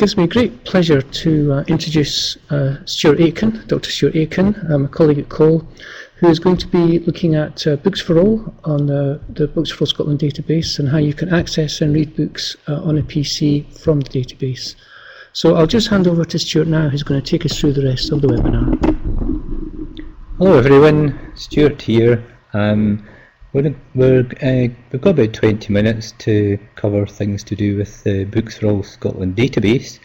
gives me great pleasure to introduce Stuart Aitken, Dr. Stuart Aitken, a colleague at Cole, who is going to be looking at Books for All on the Books for All Scotland database and how you can access and read books on a PC from the database. So I'll just hand over to Stuart now, who's going to take us through the rest of the webinar. Hello everyone, Stuart here. We've got about 20 minutes to cover things to do with the Books for All Scotland database,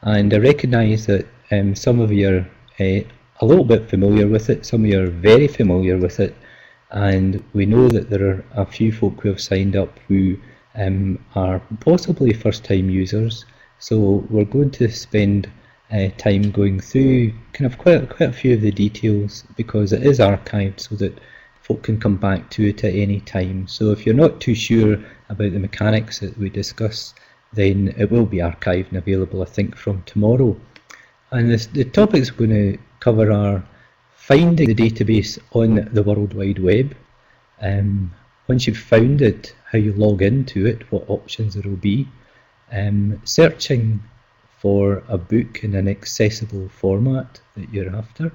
and I recognise that some of you are a little bit familiar with it, some of you are very familiar with it, and we know that there are a few folk who have signed up who are possibly first time users, so we're going to spend time going through kind of quite a few of the details, because it is archived so that folk can come back to it at any time. So if you're not too sure about the mechanics that we discuss, then it will be archived and available, I think, from tomorrow. And the topics we're going to cover are finding the database on the World Wide Web. Once you've found it, how you log into it, what options there will be. Searching for a book in an accessible format that you're after.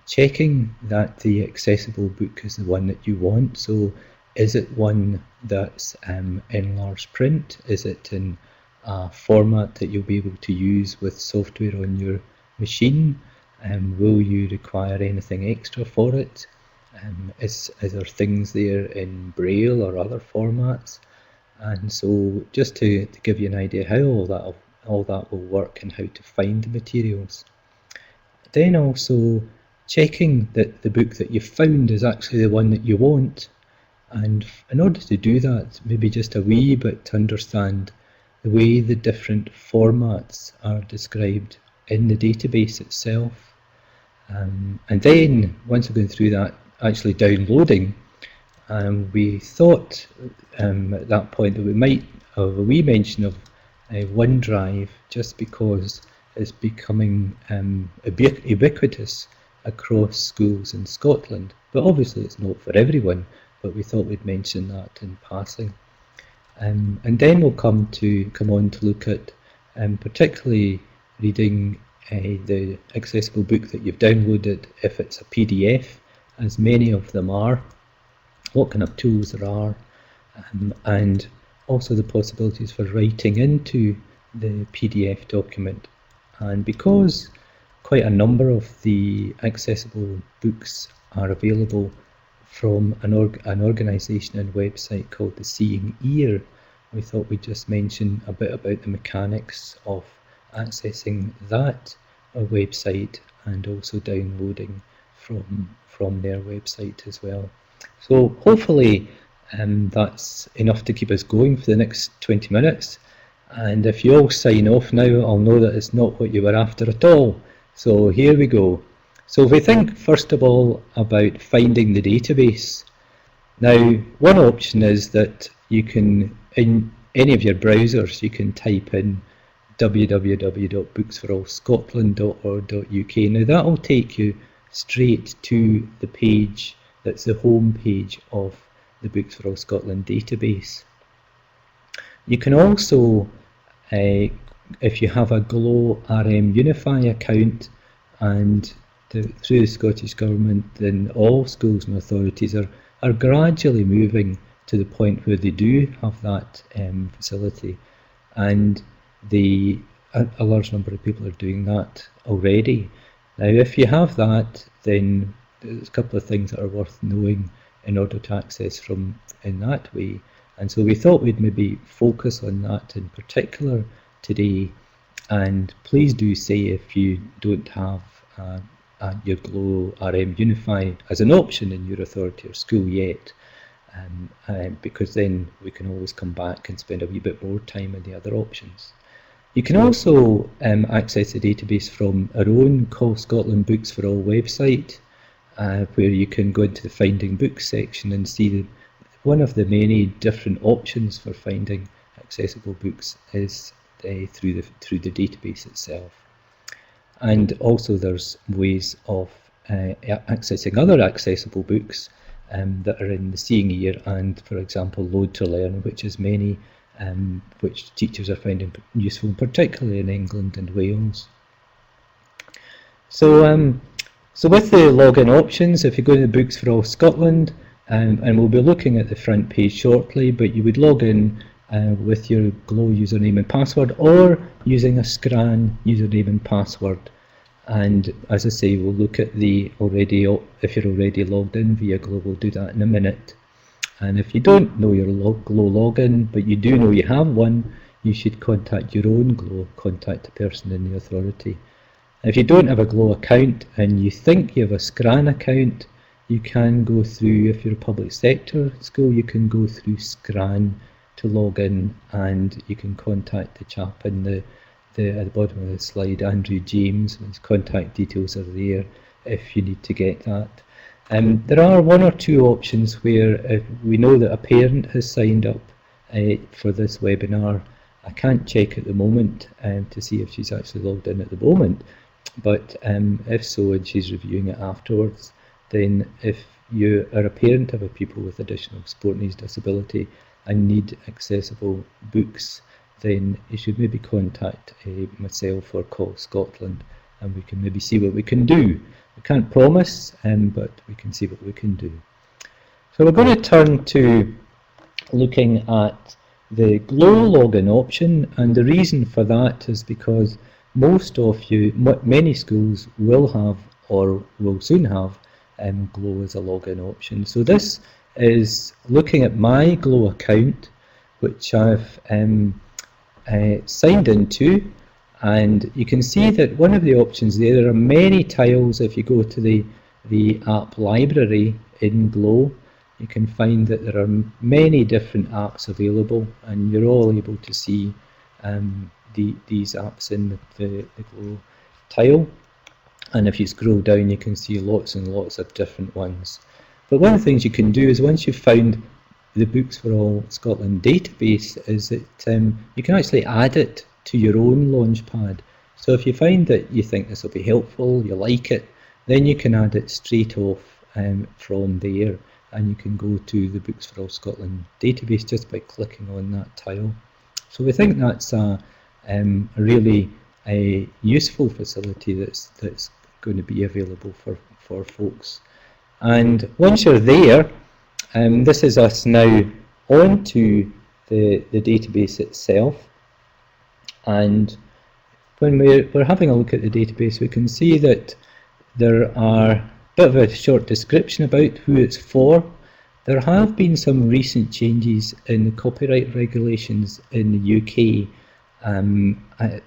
Checking that the accessible book is the one that you want. So is it one that's in large print? Is it in a format that you'll be able to use with software on your machine? Will you require anything extra for it? Is there things there in Braille or other formats? And so just to give you an idea how all that will work and how to find the materials. Then also checking that the book that you found is actually the one that you want, and in order to do that, maybe just a wee bit to understand the way the different formats are described in the database itself. And then once we're going through that, actually downloading, we thought at that point that we might have a wee mention of OneDrive, just because it's becoming ubiquitous across schools in Scotland. But obviously it's not for everyone, but we thought we'd mention that in passing. And then we'll come on to look at particularly reading the accessible book that you've downloaded, if it's a PDF, as many of them are, what kind of tools there are, and also the possibilities for writing into the PDF document. And because quite a number of the accessible books are available from an organisation and website called the Seeing Ear, we thought we'd just mention a bit about the mechanics of accessing that website and also downloading from their website as well. So hopefully that's enough to keep us going for the next 20 minutes. And if you all sign off now, I'll know that it's not what you were after at all. So here we go. So if we think first of all about finding the database. Now, one option is that you can, in any of your browsers, you can type in www.booksforallscotland.org.uk. Now that will take you straight to the page that's the home page of the Books for All Scotland database. You can also, if you have a Glow RM Unify account, and through the Scottish Government, then all schools and authorities are gradually moving to the point where they do have that facility, and a large number of people are doing that already. Now if you have that, then there's a couple of things that are worth knowing in order to access from in that way. And so we thought we'd maybe focus on that in particular today. And please do say if you don't have your Glow RM Unify as an option in your authority or school yet, because then we can always come back and spend a wee bit more time on the other options. You can also access the database from our own Call Scotland Books for All website, where you can go into the Finding Books section and see one of the many different options for finding accessible books is through the database itself. And also there's ways of accessing other accessible books that are in the Seeing Ear and, for example, Load to Learn, which has many which teachers are finding useful, particularly in England and Wales. So with the login options, if you go to the Books for All Scotland, and we'll be looking at the front page shortly, but you would log in with your Glow username and password, or using a Scran username and password. And as I say, we'll look at the if you're already logged in via Glow, we'll do that in a minute. And if you don't know your Glow login, but you do know you have one, you should contact your own Glow, contact a person in the authority. If you don't have a Glow account and you think you have a Scran account, you can go through, if you're a public sector school, you can go through Scran to log in, and you can contact the chap in at the bottom of the slide, Andrew James. His contact details are there if you need to get that. There are one or two options where we know that a parent has signed up for this webinar. I can't check at the moment to see if she's actually logged in at the moment, but if so and she's reviewing it afterwards, then if you are a parent of a pupil with additional support needs disability and need accessible books, then you should maybe contact myself or Call Scotland, and we can maybe see what we can do. We can't promise, but we can see what we can do. So we're going to turn to looking at the Glow login option, and the reason for that is because most of you, many schools will have or will soon have Glow as a login option. So this is looking at my Glow account, which I've signed into, and you can see that one of the options there are many tiles. If you go to the app library in Glow, you can find that there are many different apps available, and you're all able to see these apps in the Glow tile. And if you scroll down, you can see lots and lots of different ones. But one of the things you can do is, once you've found the Books for All Scotland database, is that you can actually add it to your own Launchpad. So if you find that you think this will be helpful, you like it, then you can add it straight off from there, and you can go to the Books for All Scotland database just by clicking on that tile. So we think that's a really useful facility that's going to be available for folks. And once you're there, this is us now onto the database itself, and when we're having a look at the database, we can see that there are a bit of a short description about who it's for. There have been some recent changes in the copyright regulations in the UK.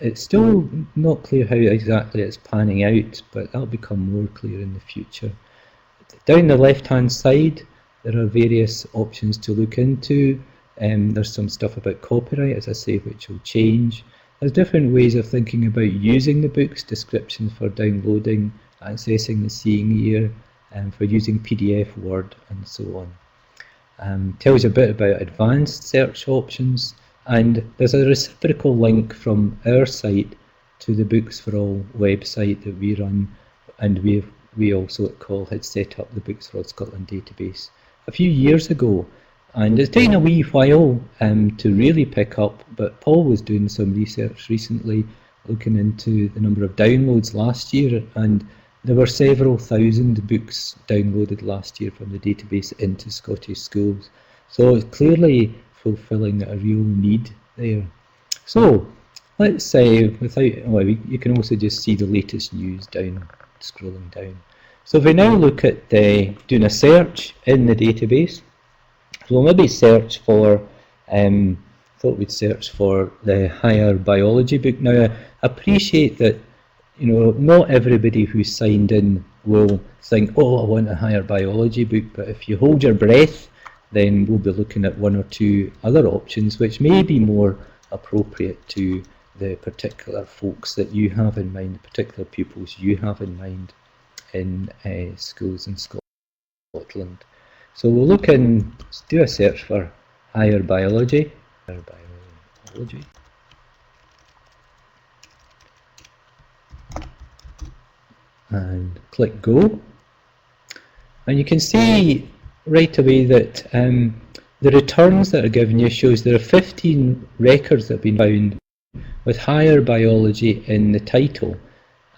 It's still not clear how exactly it's panning out, but that'll become more clear in the future. Down the left hand side, there are various options to look into. There's some stuff about copyright, as I say, which will change. There's different ways of thinking about using the books, descriptions for downloading, accessing the Seeing Ear, for using PDF, Word, and so on. Tells you a bit about advanced search options, and there's a reciprocal link from our site to the Books for All website that we run, and we also at Call had set up the Books for All Scotland database a few years ago, and it's taken a wee while to really pick up, but Paul was doing some research recently looking into the number of downloads last year, and there were several thousand books downloaded last year from the database into Scottish schools. So it's clearly fulfilling a real need there. So let's say, you can also just see the latest news scrolling down. So if we now look at doing a search in the database, we'll maybe search for, thought we'd search for the higher biology book. Now I appreciate that not everybody who's signed in will think, oh, I want a higher biology book, but if you hold your breath, then we'll be looking at one or two other options which may be more appropriate to the particular folks that you have in mind, the particular pupils you have in mind in schools in Scotland. So we'll look in, do a search for higher biology. And click go, and you can see right away that the returns that are given you shows there are 15 records that have been found with higher biology in the title,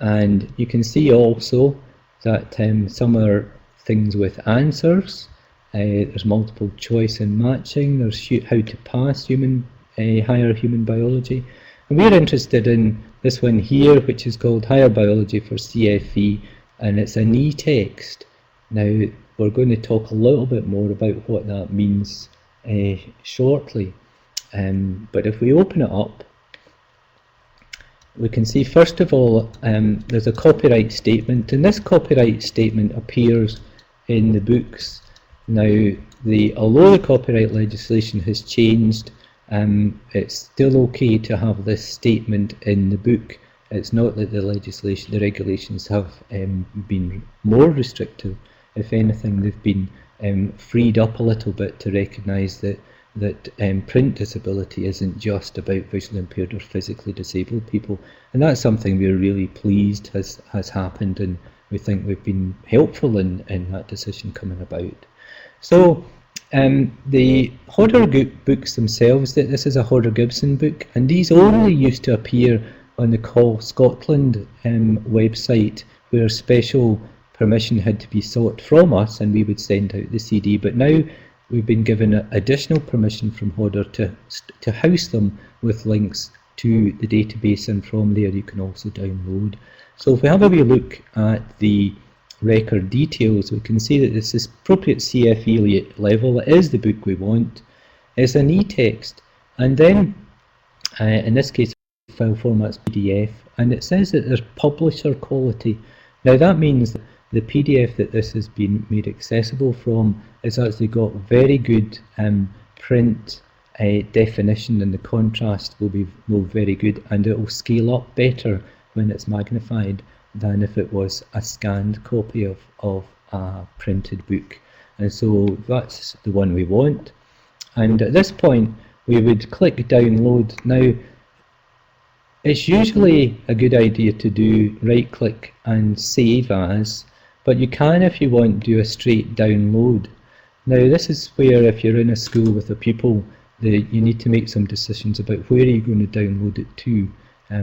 and you can see also that some are things with answers. There's multiple choice and matching. There's how to pass higher human biology, and we're interested in this one here, which is called Higher Biology for CFE, and it's an e-text. Now we're going to talk a little bit more about what that means shortly, but if we open it up, we can see first of all there's a copyright statement, and this copyright statement appears in the books. Now, although the copyright legislation has changed, it's still okay to have this statement in the book. It's not that the regulations have been more restrictive. If anything, they've been freed up a little bit to recognise that print disability isn't just about visually impaired or physically disabled people, and that's something we're really pleased has happened, and we think we've been helpful in that decision coming about. So the Hodder books themselves, this is a Hodder Gibson book, and these only used to appear on the Call Scotland website, where special permission had to be sought from us and we would send out the CD, but now we've been given additional permission from Hodder to house them with links to the database, and from there you can also download. So if we have a wee look at the record details, we can see that this is appropriate CFE level. It is the book we want. It's an e-text, and then in this case file format's PDF, and it says that there's publisher quality. Now that means that the PDF that this has been made accessible from has actually got very good print definition, and the contrast will be very good, and it will scale up better when it's magnified than if it was a scanned copy of a printed book. And so that's the one we want. And at this point we would click download. Now it's usually a good idea to do right click and save as, but you can, if you want, do a straight download. Now this is where, if you're in a school with a pupil, you need to make some decisions about where you're going to download it to,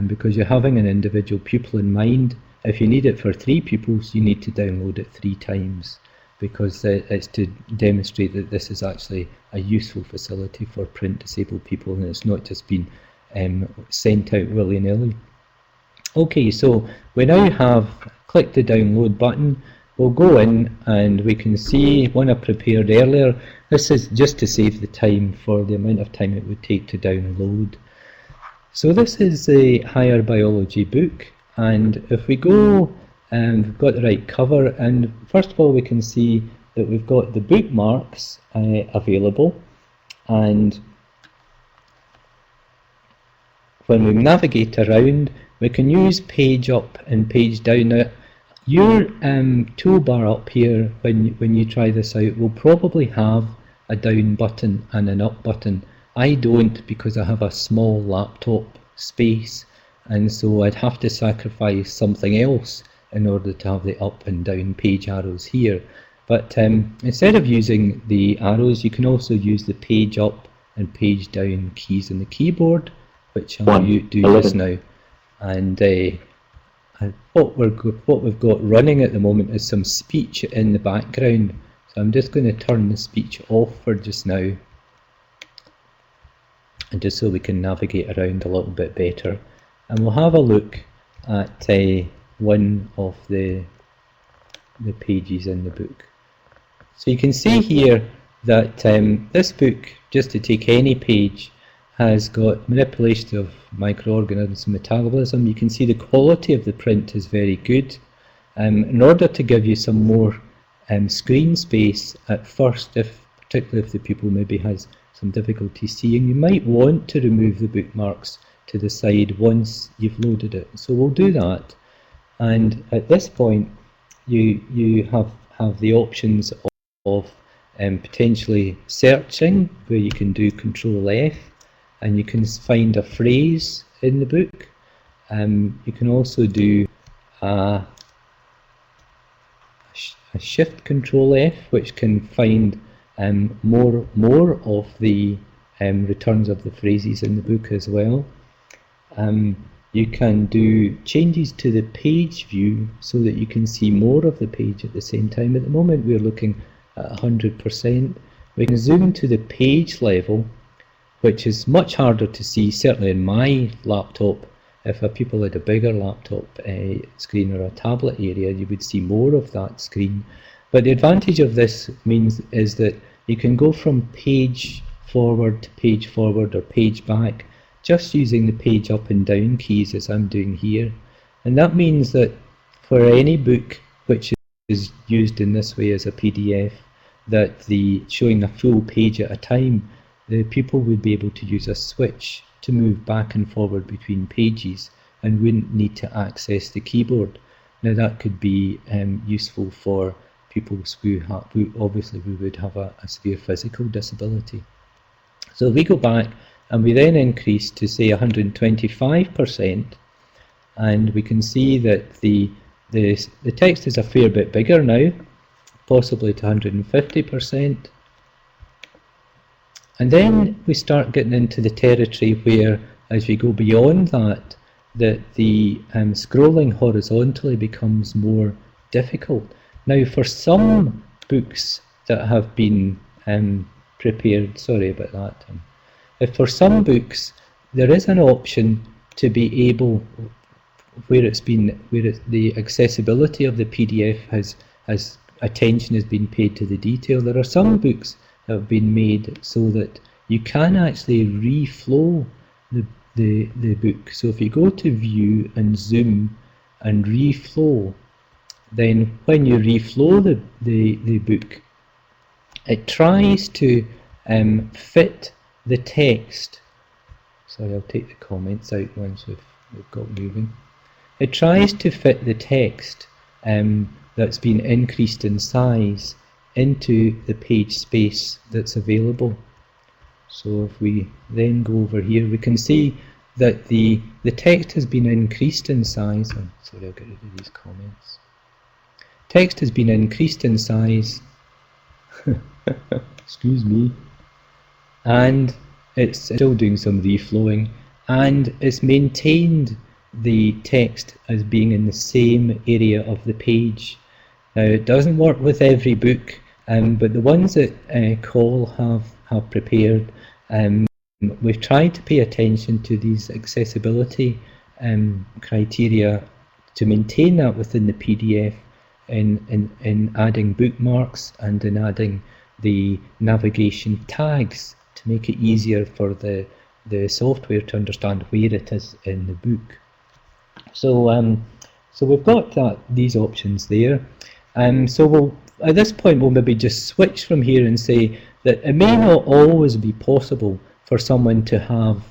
because you're having an individual pupil in mind. If you need it for 3 pupils, you need to download it 3 times, because it's to demonstrate that this is actually a useful facility for print disabled people, and it's not just been sent out willy-nilly. Okay, so we now have clicked the download button. We'll go in and we can see one I prepared earlier. This is just to save the time for the amount of time it would take to download. So this is a Higher Biology book, and if we go, we've got the right cover, and first of all we can see that we've got the bookmarks available, and when we navigate around we can use page up and page down. Now, your toolbar up here, when you try this out, will probably have a down button and an up button. I don't, because I have a small laptop space, and so I'd have to sacrifice something else in order to have the up and down page arrows here. But instead of using the arrows, you can also use the page up and page down keys on the keyboard, which I'll do just now. And what we've got running at the moment is some speech in the background, so I'm just going to turn the speech off for just now, and just so we can navigate around a little bit better, and we'll have a look at one of the pages in the book. So you can see here that this book, just to take any page, has got manipulation of microorganisms and metabolism. You can see the quality of the print is very good. In order to give you some more screen space at first, particularly if the pupil maybe has some difficulty seeing, you might want to remove the bookmarks to the side once you've loaded it. So we'll do that, and at this point you have the options of potentially searching, where you can do Control F and you can find a phrase in the book. You can also do a Shift Control F, which can find more of the returns of the phrases in the book as well. You can do changes to the page view so that you can see more of the page at the same time. At the moment we're looking at 100%. We can zoom to the page level, which is much harder to see, certainly in my laptop. If a pupil had a bigger laptop screen or a tablet area, you would see more of that screen. But the advantage of this is that you can go from page forward to page forward or page back just using the page up and down keys as I'm doing here. And that means that for any book which is used in this way as a PDF, that showing a full page at a time, the pupil would be able to use a switch to move back and forward between pages and wouldn't need to access the keyboard. Now that could be useful for pupils who obviously would have a severe physical disability. So if we go back and we then increase to say 125%, and we can see that the text is a fair bit bigger now, possibly to 150%. And then we start getting into the territory where, as we go beyond that, the scrolling horizontally becomes more difficult. Now, for some books that have been prepared, sorry about that, if for some books there is an option to be able, where the accessibility of the PDF has attention has been paid to the detail. There are some books that have been made so that you can actually reflow the book. So if you go to view and zoom and reflow, then when you reflow the book, it tries to fit the text. Sorry, I'll take the comments out once we've got moving. It tries to fit the text that's been increased in size into the page space that's available. So if we then go over here, we can see that the text has been increased in size. Oh, sorry, I'll get rid of these comments. Text has been increased in size. Excuse me. And it's still doing some reflowing, and it's maintained the text as being in the same area of the page. Now, it doesn't work with every book, but the ones that Cole have prepared, we've tried to pay attention to these accessibility criteria to maintain that within the PDF in adding bookmarks and in adding the navigation tags to make it easier for the software to understand where it is in the book. So we've got these options there. So at this point we'll maybe just switch from here and say that it may not always be possible for someone to have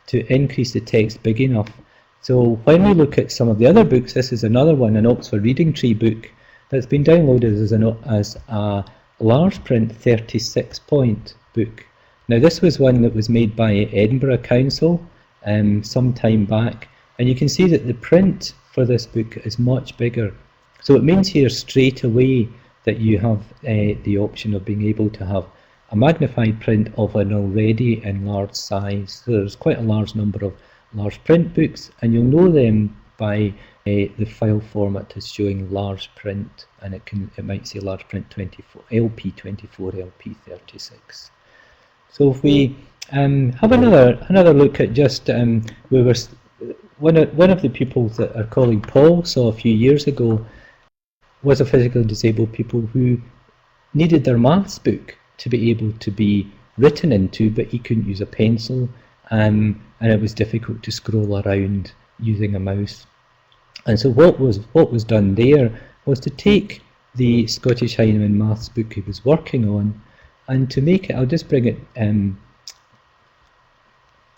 to increase the text big enough. So when we look at some of the other books, this is another one, an Oxford Reading Tree book that's been downloaded as a large print 36-point book. Now this was one that was made by Edinburgh Council some time back, and you can see that the print for this book is much bigger. So it means here straight away that you have the option of being able to have a magnified print of an already enlarged size. So there's quite a large number of large print books, and you'll know them by the file format is showing large print, and it might say large print 24, LP24, LP36. So if we have another look at just one of the pupils that our colleague Paul saw a few years ago was a physically disabled pupil who needed their maths book to be able to be written into, but he couldn't use a pencil, and it was difficult to scroll around using a mouse. And so what was done there was to take the Scottish Heinemann maths book he was working on, and to make it, I'll just bring it down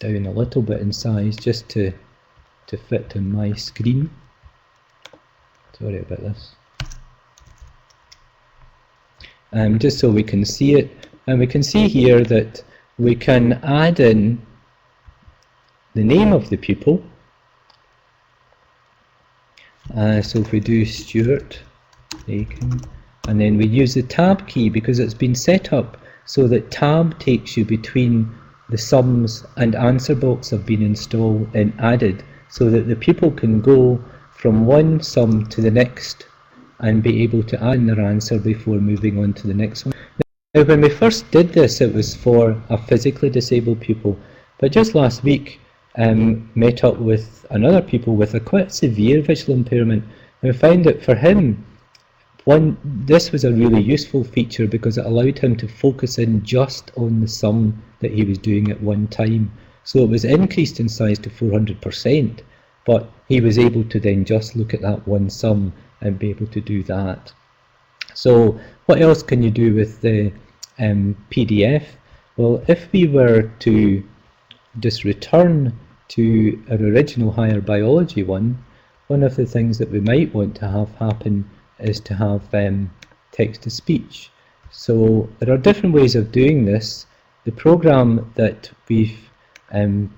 a little bit in size just to fit on my screen. Sorry about this. Just so we can see it, and we can see here that we can add in the name of the pupil. So if we do Stuart Aitken, and then we use the tab key because it's been set up so that tab takes you between the sums and answer box have been installed and added, so that the pupil can go from one sum to the next and be able to add in their answer before moving on to the next one. Now, when we first did this, it was for a physically disabled pupil, but just last week met up with another pupil with a quite severe visual impairment, and we found that for him, this was a really useful feature because it allowed him to focus in just on the sum that he was doing at one time. So it was increased in size to 400%, but he was able to then just look at that one sum and be able to do that. So what else can you do with the PDF? Well, if we were to just return to our original higher biology one of the things that we might want to have happen is to have text-to-speech. So there are different ways of doing this. The programme that we've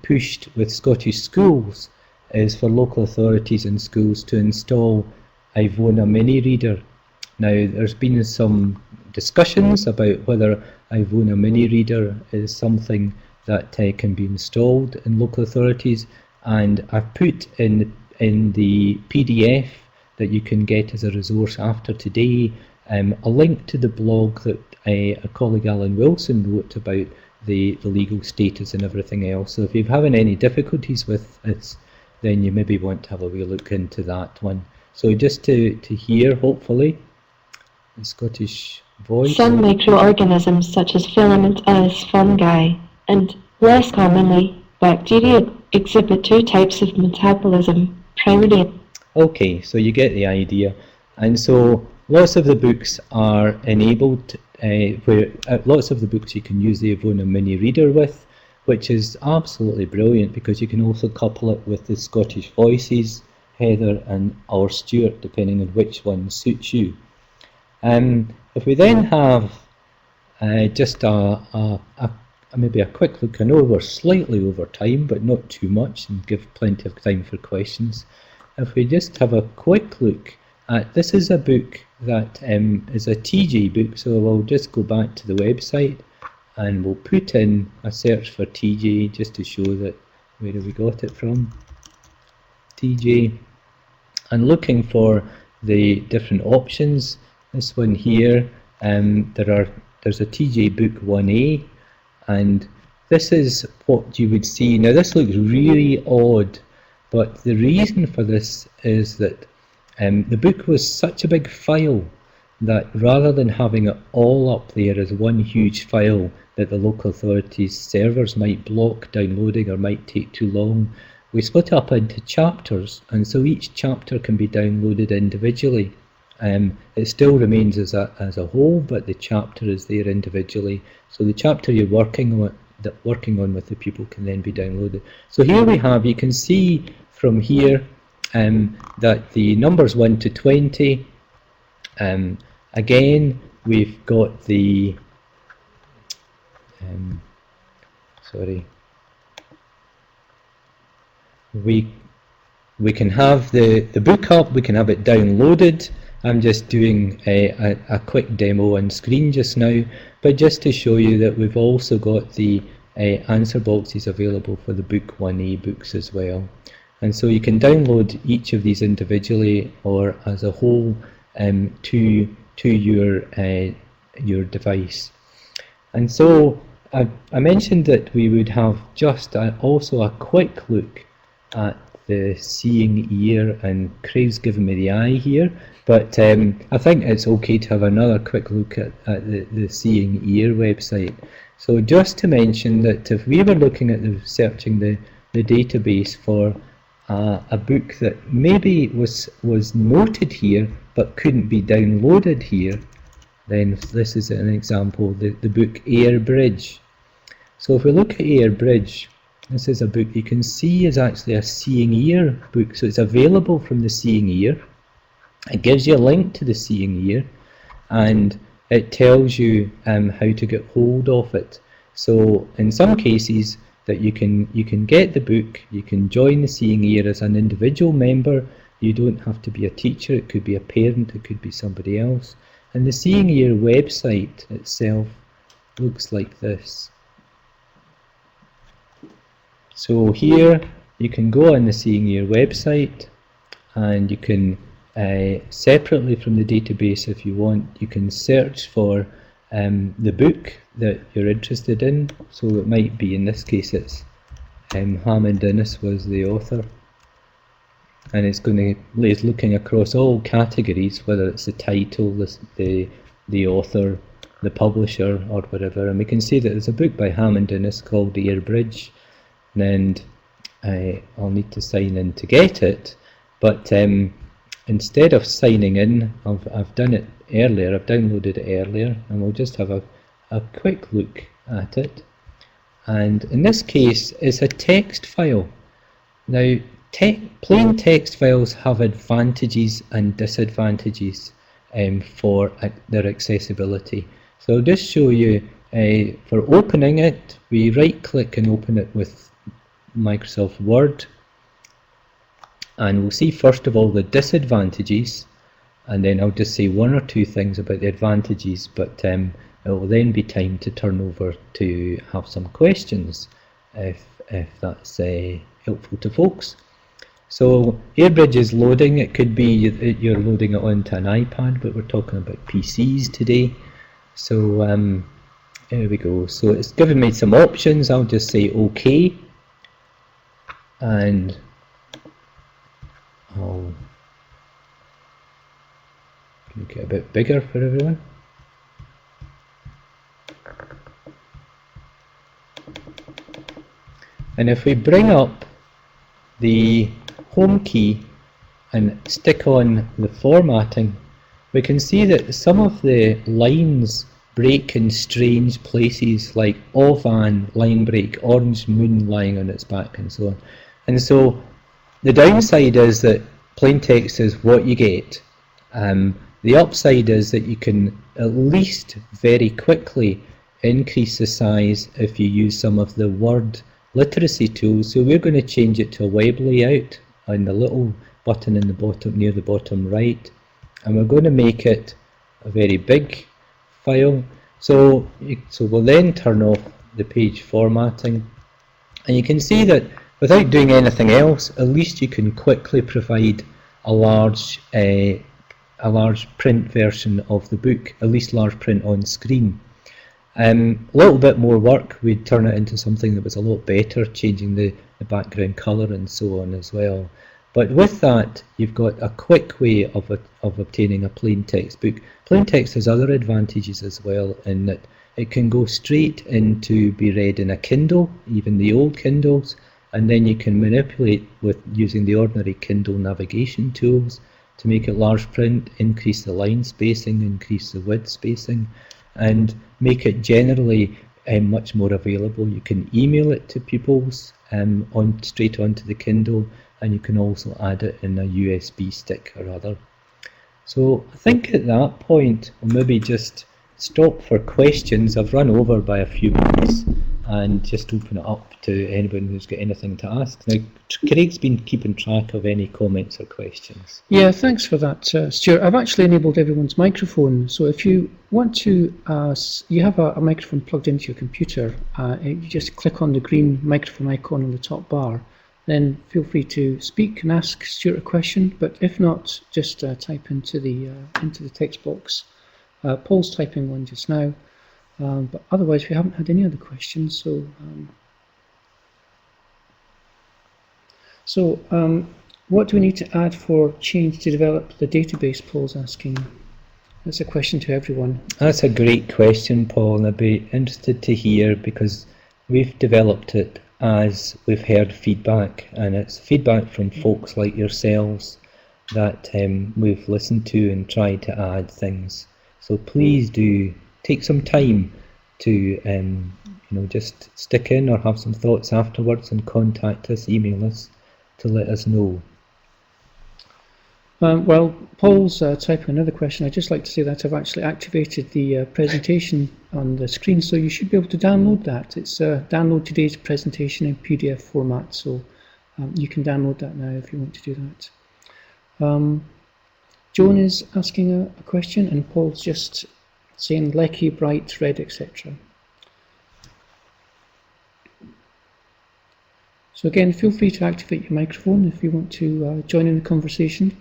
pushed with Scottish schools is for local authorities and schools to install Ivona Mini Reader. Now, there's been some discussions about whether Ivona Mini Reader is something that can be installed in local authorities, and I've put in the PDF that you can get as a resource after today a link to the blog that a colleague, Alan Wilson, wrote about the legal status and everything else. So if you're having any difficulties with this, then you maybe want to have a wee look into that one. So just to hear, hopefully, the Scottish voice. Some microorganisms such as filament as fungi and, less commonly, bacteria exhibit two types of metabolism, primarily. Okay, so you get the idea. And so lots of the books are enabled, lots of the books you can use the Ivona Mini Reader with, which is absolutely brilliant because you can also couple it with the Scottish Voices, Heather or Stuart, depending on which one suits you. If we then have just maybe a quick look, I know we're slightly over time, but not too much, and give plenty of time for questions. If we just have a quick look at, this is a book that is a TJ book, so we'll just go back to the website and we'll put in a search for TJ just to show that where have we got it from, TJ, and for the different options. This one here, there's a TJ book 1A, and this is what you would see. Now this looks really odd, but the reason for this is that the book was such a big file that rather than having it all up there as one huge file that the local authorities' servers might block downloading or might take too long, we split it up into chapters, and so each chapter can be downloaded individually. It still remains as a whole, but the chapter is there individually. So the chapter you're working on with the pupil can then be downloaded. So here we have, you can see from here that the numbers 1 to 20. Again, we've got the we can have the book up, we can have it downloaded. I'm just doing a quick demo on screen just now, but just to show you that we've also got the answer boxes available for the book 1A books as well. And so you can download each of these individually or as a whole to your device. And so I mentioned that we would have just also a quick look at the seeing ear, and Craig's given me the eye here, but I think it's okay to have another quick look at the seeing ear website. So just to mention that if we were looking at searching the database for a book that maybe was noted here but couldn't be downloaded here, then this is an example, the book Air Bridge. So if we look at Air Bridge, this is a book you can see is actually a seeing ear book, so it's available from the seeing ear. It gives you a link to the seeing ear, and it tells you how to get hold of it. So in some cases that you can get the book, you can join the seeing ear as an individual member. You don't have to be a teacher, it could be a parent, it could be somebody else, And the Seeing Ear website itself looks like this. So here you can go on the Seeing Ear website, and you can separately from the database, if you want, you can search for the book that you're interested in. So it might be, in this case, it's Hammond Innes was the author, and it's looking across all categories, whether it's the title, the author, the publisher, or whatever. And we can see that there's a book by Hammond Innes called The Air Bridge, and I'll need to sign in to get it. But instead of signing in, I've done it earlier. I've downloaded it earlier, and we'll just have a quick look at it. And in this case, it's a text file. Now, plain text files have advantages and disadvantages for their accessibility. So I'll just show you, for opening it, we right-click and open it with Microsoft Word. And we'll see first of all the disadvantages, and then I'll just say one or two things about the advantages, but it will then be time to turn over to have some questions if that's helpful to folks. So AirBridge is loading. It could be you're loading it onto an iPad, but we're talking about PCs today. So there we go. So it's given me some options. I'll just say OK, and I'll make it a bit bigger for everyone. And if we bring up the home key and stick on the formatting, we can see that some of the lines break in strange places, like Ovan, line break, orange moon lying on its back, and so on. And so the downside is that plain text is what you get. The upside is that you can at least very quickly increase the size if you use some of the word literacy tools. So we're going to change it to a web layout on the little button in the bottom, near the bottom right, and we're going to make it a very big file. So we'll then turn off the page formatting, and you can see that without doing anything else, at least you can quickly provide a large print version of the book, at least large print on screen. A little bit more work, we'd turn it into something that was a lot better, changing the background colour and so on as well. But with that, you've got a quick way of obtaining a plain text book. Plain text has other advantages as well, in that it can go straight into be read in a Kindle, even the old Kindles, and then you can manipulate with using the ordinary Kindle navigation tools to make it large print, increase the line spacing, increase the width spacing, and make it generally much more available. You can email it to pupils straight onto the Kindle, and you can also add it in a USB stick or other. So I think at that point we'll maybe just stop for questions. I've run over by a few minutes, and just open it up to anyone who's got anything to ask. Now, Craig's been keeping track of any comments or questions. Yeah, thanks for that, Stuart. I've actually enabled everyone's microphone, so if you want to, you have a microphone plugged into your computer, you just click on the green microphone icon on the top bar, then feel free to speak and ask Stuart a question, but if not, just type into the text box. Paul's typing one just now. But otherwise, we haven't had any other questions. What do we need to add for change to develop the database? Paul's asking. That's a question to everyone. That's a great question, Paul, and I'd be interested to hear, because we've developed it as we've heard feedback, and it's feedback from folks like yourselves that we've listened to and tried to add things. So please do take some time to just stick in or have some thoughts afterwards, and contact us, email us to let us know. Well, Paul's typing another question. I'd just like to say that I've actually activated the presentation on the screen, so you should be able to download that. It's download today's presentation in PDF format, so you can download that now if you want to do that. Joan is asking a question, and Paul's just saying Lecky, bright, red, etc. So again, feel free to activate your microphone if you want to join in the conversation.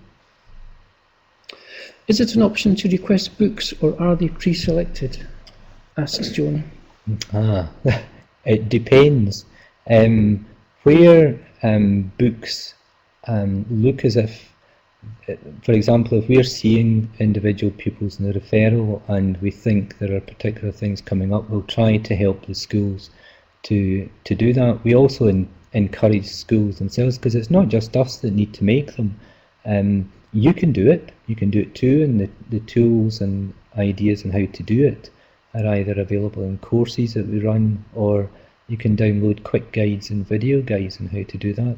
Is it an option to request books, or are they pre-selected? Asks Joan. It depends. Where books look as if, for example, if we're seeing individual pupils in the referral and we think there are particular things coming up, we'll try to help the schools to do that. We also encourage schools themselves, because it's not just us that need to make them. You can do it too, and the tools and ideas on how to do it are either available in courses that we run, or you can download quick guides and video guides on how to do that.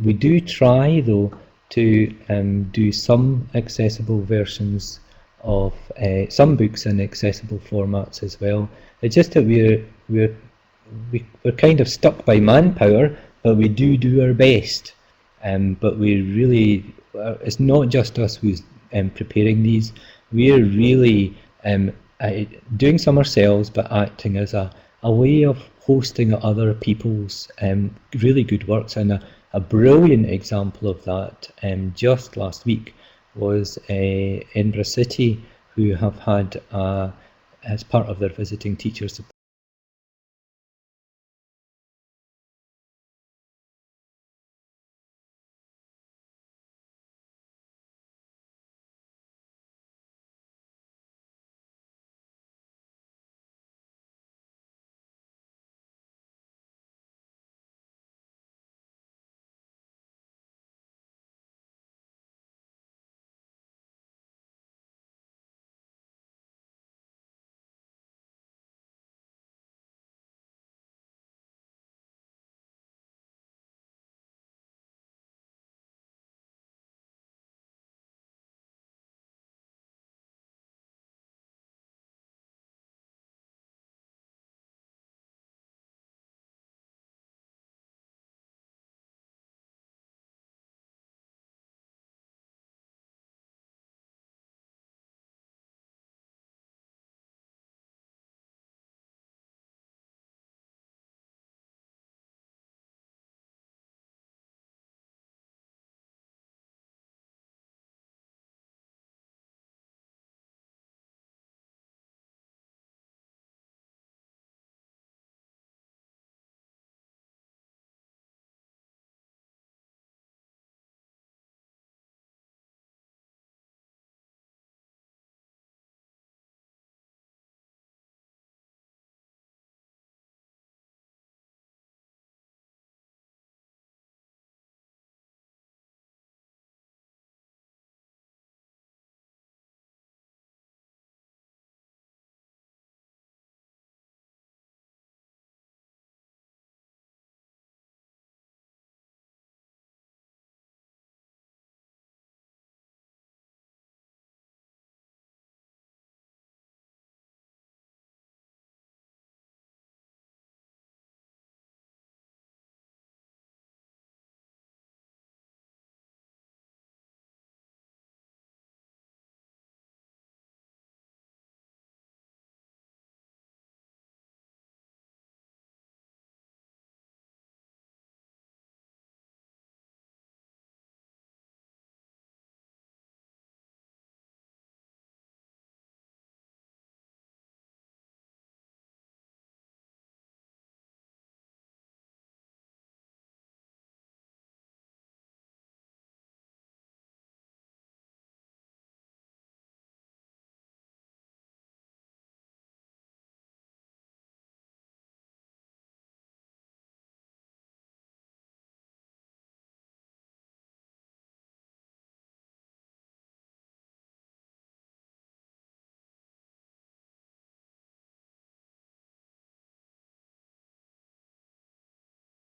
We do try though to do some accessible versions of some books in accessible formats as well. It's just that we're kind of stuck by manpower, but we do our best. But we really, it's not just us who's preparing these. We're really doing some ourselves, but acting as a way of hosting other people's really good works. And a brilliant example of that just last week was Edinburgh City, who have had as part of their visiting teacher